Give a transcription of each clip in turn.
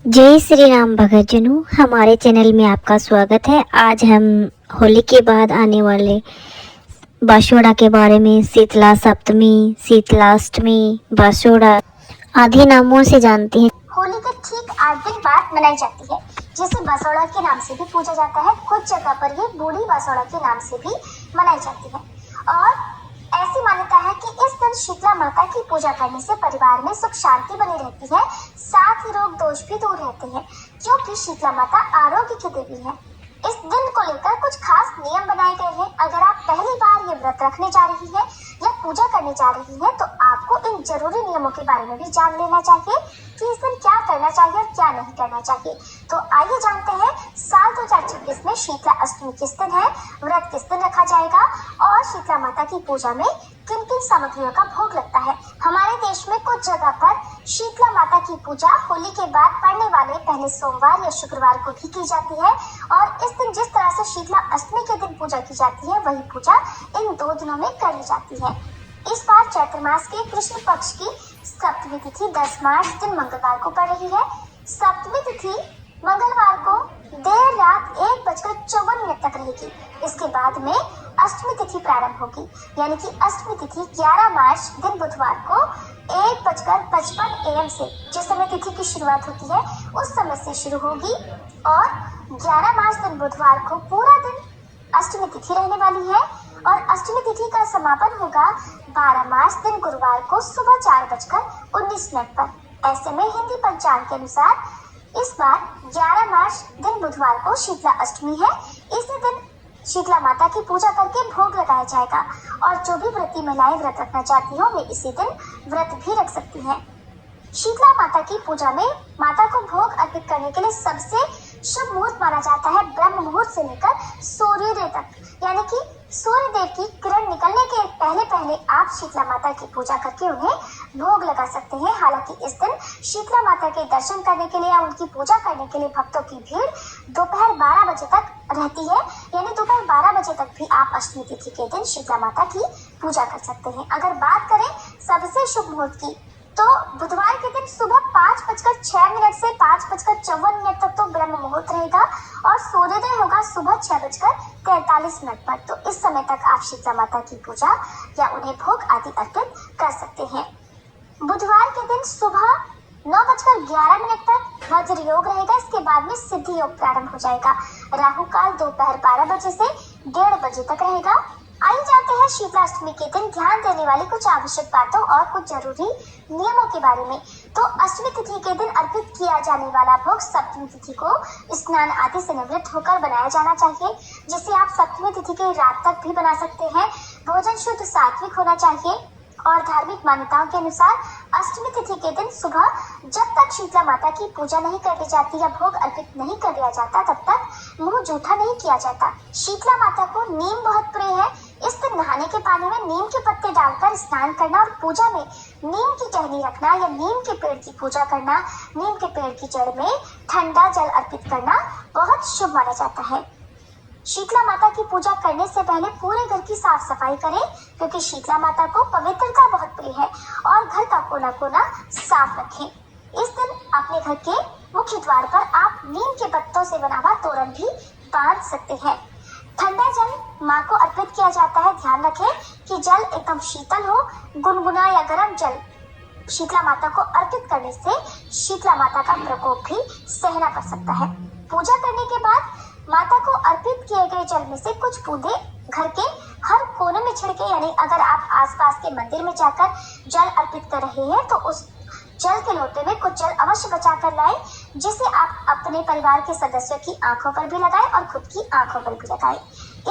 जय श्री राम भक्तजनों, हमारे चैनल में आपका स्वागत है। आज हम होली के बाद आने वाले बासोड़ा के बारे में शीतला सप्तमी, शीतलाष्टमी, बासोड़ा आदि नामों से जानते हैं। होली के ठीक 8 दिन बाद मनाई जाती है, जिसे बासोड़ा के नाम से भी पूजा जाता है। कुछ जगह पर ये बूढ़ी बासोड़ा के नाम से भी मनाई जाती है और ऐसी मान्यता है कि इस दिन शीतला माता की पूजा करने से परिवार में सुख शांति बनी रहती है, साथ ही रोग दोष भी दूर रहते हैं, क्योंकि शीतला माता आरोग्य की देवी है। इस दिन को लेकर कुछ खास नियम बनाए गए हैं। अगर आप पहली बार ये व्रत रखने जा रही है या पूजा करने जा रही है तो आपको इन जरूरी नियमों के बारे में भी जान लेना चाहिए कि इस दिन क्या करना चाहिए और क्या नहीं करना चाहिए। तो आइए जानते हैं साल 2026 में शीतला अष्टमी किस दिन है, व्रत किस दिन रखा जाएगा और शीतला माता की पूजा में किन किन सामग्रियों का भोग लगता है। हमारे देश में कुछ जगह पर शीतला माता की पूजा होली के बाद पड़ने वाले पहले सोमवार या शुक्रवार को भी की जाती है और इस दिन जिस तरह से शीतला अष्टमी के दिन पूजा की जाती है वही पूजा इन 2 दिनों में करी जाती है। इस बार चैत्र मास के कृष्ण पक्ष की सप्तमी तिथि 10 मार्च दिन मंगलवार को पड़ रही है। सप्तमी तिथि मंगलवार को देर रात 1:54 तक रहेगी। इसके बाद में अष्टमी तिथि प्रारंभ होगी, यानी कि अष्टमी तिथि 11 मार्च दिन बुधवार को 1:55 AM से जिस समय तिथि की शुरुआत होती है उस समय से शुरू होगी और 11 मार्च दिन बुधवार को पूरा दिन अष्टमी तिथि रहने वाली है और अष्टमी तिथि का समापन होगा 12 मार्च दिन गुरुवार को सुबह 4:19 पर। ऐसे में हिंदी पंचांग के अनुसार इस बार 11 मार्च दिन बुधवार को शीतला अष्टमी है। इसी दिन शीतला माता की पूजा करके भोग लगाया जाएगा और जो भी व्रती महिलाएं व्रत रखना चाहती हो वे इसी दिन व्रत भी रख सकती हैं। शीतला माता की पूजा में माता को भोग अर्पित करने के लिए सबसे शुभ मुहूर्त माना जाता है ब्रह्म मुहूर्त से लेकर सूर्योदय तक, यानी कि सूर्य देव की किरण निकलने के पहले पहले आप शीतला माता की पूजा करके उन्हें भोग लगा सकते हैं। हालांकि इस दिन शीतला माता के दर्शन करने के लिए या उनकी पूजा करने के लिए भक्तों की भीड़ दोपहर 12 बजे तक रहती है, यानी दोपहर 12 बजे तक भी आप अष्टमी तिथि के दिन शीतला माता की पूजा कर सकते हैं। अगर बात करें सबसे शुभ मुहूर्त की तो बुधवार के दिन सुबह 5:06 से 5:54 तक तो ब्रह्म मुहूर्त रहेगा और सूर्योदय होगा सुबह 6:43 पर। तो इस समय तक आप शीतला माता की पूजा या उन्हें भोग आदि अर्पित कर सकते हैं। बुधवार के दिन सुबह 9:11 तक वज्र योग रहेगा। इसके बाद में सिद्धि योग प्रारंभ हो जाएगा। राहु काल दोपहर 12 बजे से 1:30 बजे तक रहेगा। आइए जानते हैं शीतला अष्टमी के दिन ध्यान देने वाली कुछ आवश्यक बातों और कुछ जरूरी नियमों के बारे में। तो अष्टमी तिथि के दिन अर्पित किया जाने वाला भोग सप्तमी तिथि को स्नान आदि से निवृत्त होकर बनाया जाना चाहिए, जिसे आप सप्तमी तिथि की रात तक भी बना सकते हैं। भोजन शुद्ध सात्विक होना चाहिए और धार्मिक मान्यताओं के अनुसार अष्टमी तिथि के दिन सुबह जब तक शीतला माता की पूजा नहीं कर दी जाती या भोग अर्पित नहीं कर दिया जाता तब तक मुंह जूठा नहीं किया जाता। शीतला माता को नीम बहुत प्रिय है। इस दिन नहाने के पानी में नीम के पत्ते डालकर स्नान करना और पूजा में नीम की टहनी रखना या नीम के पेड़ की पूजा करना, नीम के पेड़ की जड़ में ठंडा जल अर्पित करना बहुत शुभ माना जाता है। शीतला माता की पूजा करने से पहले पूरे घर की साफ सफाई करें, क्योंकि शीतला माता को पवित्रता बहुत प्रिय है और घर का कोना कोना साफ रखें। इस दिन अपने घर के मुख्य द्वार पर आप नीम के पत्तों से बना हुआ तोरण भी बांध सकते हैं। ठंडा जल माँ को अर्पित किया जाता है। ध्यान रखें कि जल एकदम शीतल हो। गुनगुना या गर्म जल शीतला माता को अर्पित करने से शीतला माता का प्रकोप भी सहना पड़ सकता है। पूजा करने के बाद माता को अर्पित किए गए जल में से कुछ बूंदे घर के हर कोने में छिड़के, यानी अगर आप आसपास के मंदिर में जाकर जल अर्पित कर रहे हैं तो उस जल के लोटे में कुछ जल अवश्य बचा कर लाएं, जिसे आप अपने परिवार के सदस्यों की आंखों पर भी लगाएं और खुद की आंखों पर भी लगाएं।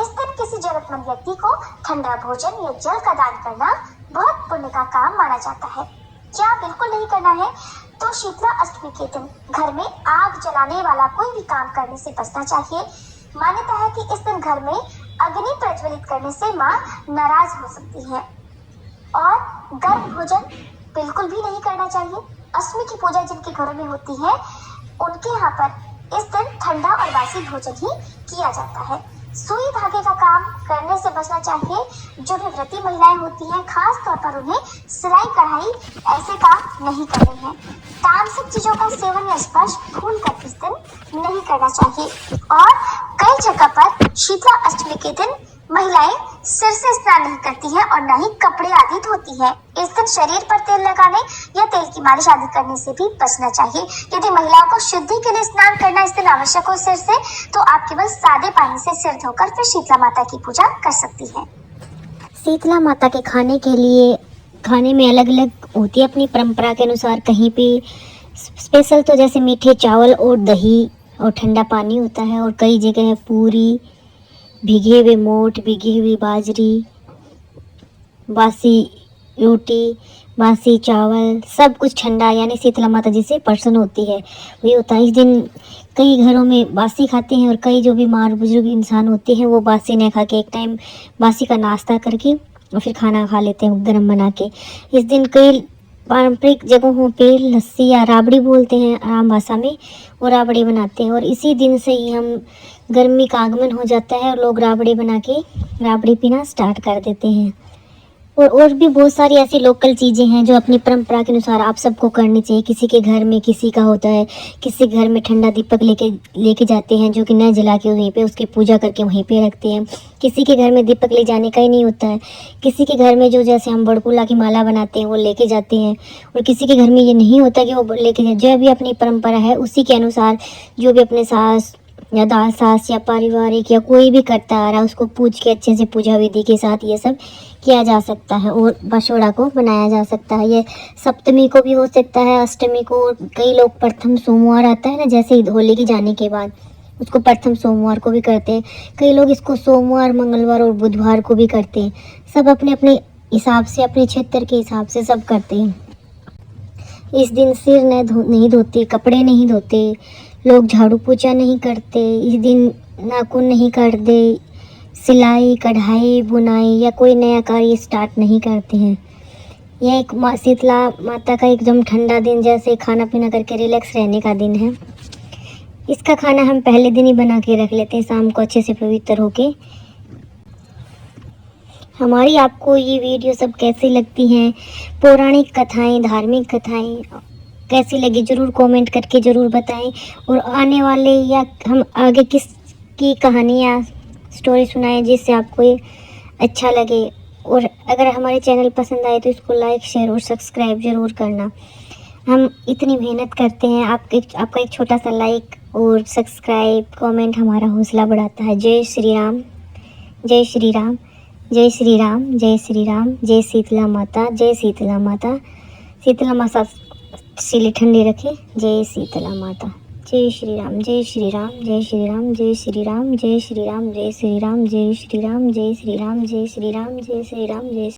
इस दिन किसी जरूरतमंद व्यक्ति को ठंडा भोजन या जल का दान करना बहुत पुण्य का काम माना जाता है। क्या बिल्कुल नहीं करना है तो शीतला अष्टमी के दिन घर में आग जलाने वाला कोई भी काम करने से बचना चाहिए। मान्यता है कि इस दिन घर में अग्नि प्रज्वलित करने से माँ नाराज हो सकती है और गर्म भोजन बिल्कुल भी नहीं करना चाहिए। अष्टमी की पूजा जिनके घरों में होती है उनके यहाँ पर इस दिन ठंडा और बासी भोजन ही किया जाता है। सुई धागे का काम करने से बचना चाहिए। जो भी व्रती महिलाएं होती हैं, खास तौर पर उन्हें सिलाई कढ़ाई ऐसे काम नहीं करने हैं। तामसिक चीजों का सेवन या स्पर्श भूल कर इस दिन नहीं करना चाहिए। और कई जगह पर शीतला अष्टमी के दिन महिलाएं सिर से स्नान नहीं करती हैं और न ही कपड़े आदि धोती हैं। इस दिन शरीर पर तेल लगाने या तेल की मालिश आदि करने से भी बचना चाहिए। यदि महिलाओं को शुद्धि के लिए स्नान करना इस दिन आवश्यक हो सिर से, तो आप केवल सादे पानी से सिर धोकर फिर शीतला माता की पूजा कर सकती हैं। शीतला माता के खाने में अलग अलग होती है अपनी परंपरा के अनुसार। कहीं पे स्पेशल तो जैसे मीठे चावल और दही और ठंडा पानी होता है, और कई जगह है पूरी, भीगे हुए मोठ, भीगी हुई बाजरी, बासी रोटी, बासी चावल, सब कुछ ठंडा, यानी शीतला माता जी से प्रसन्न होती है वही होता है। इस दिन कई घरों में बासी खाते हैं, और कई जो बीमार बुजुर्ग इंसान होते हैं वो बासी नहीं खा के एक टाइम बासी का नाश्ता करके और फिर खाना खा लेते हैं गर्म बना के। इस दिन कई पारंपरिक जगहों पे लस्सी या राबड़ी बोलते हैं आम भाषा में, वो राबड़ी बनाते हैं। और इसी दिन से ही हम गर्मी का आगमन हो जाता है और लोग राबड़ी बना के राबड़ी पीना स्टार्ट कर देते हैं। और भी बहुत सारी ऐसी लोकल चीज़ें हैं जो अपनी परंपरा के अनुसार आप सबको करनी चाहिए। किसी के घर में किसी का होता है, किसी घर में ठंडा दीपक लेके जाते हैं जो कि न जला के वहीं पे उसकी पूजा करके वहीं पे रखते हैं। किसी के घर में दीपक ले जाने का ही नहीं होता है। किसी के घर में जो जैसे हम बड़कुला की माला बनाते हैं वो लेके जाते हैं, और किसी के घर में ये नहीं होता कि वो लेके जाए। जो भी अपनी परंपरा है उसी के अनुसार जो भी अपने सास या दास सास या पारिवारिक या कोई भी करता आ रहा है उसको पूछ के अच्छे से पूजा विधि के साथ ये सब किया जा सकता है और बसोड़ा को बनाया जा सकता है। ये सप्तमी को भी हो सकता है, अष्टमी को। कई लोग प्रथम सोमवार आता है ना, जैसे होली की जाने के बाद उसको प्रथम सोमवार को भी करते हैं। कई लोग इसको सोमवार, मंगलवार और बुधवार को भी करते हैं। सब अपने अपने हिसाब से, अपने क्षेत्र के हिसाब से सब करते हैं। इस दिन सिर नहीं धोते, कपड़े नहीं धोते, लोग झाड़ू पोछा नहीं करते। इस दिन नाखून नहीं काटते, सिलाई कढ़ाई बुनाई या कोई नया कार्य स्टार्ट नहीं करते हैं। यह एक शीतला माता का एकदम ठंडा दिन, जैसे खाना पीना करके रिलैक्स रहने का दिन है। इसका खाना हम पहले दिन ही बना के रख लेते हैं शाम को अच्छे से पवित्र होके। हमारी आपको ये वीडियो सब कैसी लगती हैं, पौराणिक कथाएं, धार्मिक कथाएं कैसी लगी ज़रूर कमेंट करके ज़रूर बताएं। और आने वाले या हम आगे किस की कहानी या स्टोरी सुनाएं जिससे आपको ये अच्छा लगे। और अगर हमारे चैनल पसंद आए तो इसको लाइक शेयर और सब्सक्राइब ज़रूर करना। हम इतनी मेहनत करते हैं, आपका एक छोटा सा लाइक और सब्सक्राइब कमेंट हमारा हौसला बढ़ाता है। जय श्री राम, जय श्री राम, जय श्री राम, जय श्री राम, जय शीतला माता, जय शीतला माता। शीतला माता सिले ठंडी रखे। जय शीतला माता। जय श्री राम, जय श्री राम, जय श्री राम, जय श्री राम, जय श्री राम, जय श्री राम, जय श्री राम, जय श्री राम, जय श्री राम, जय श्री राम, जय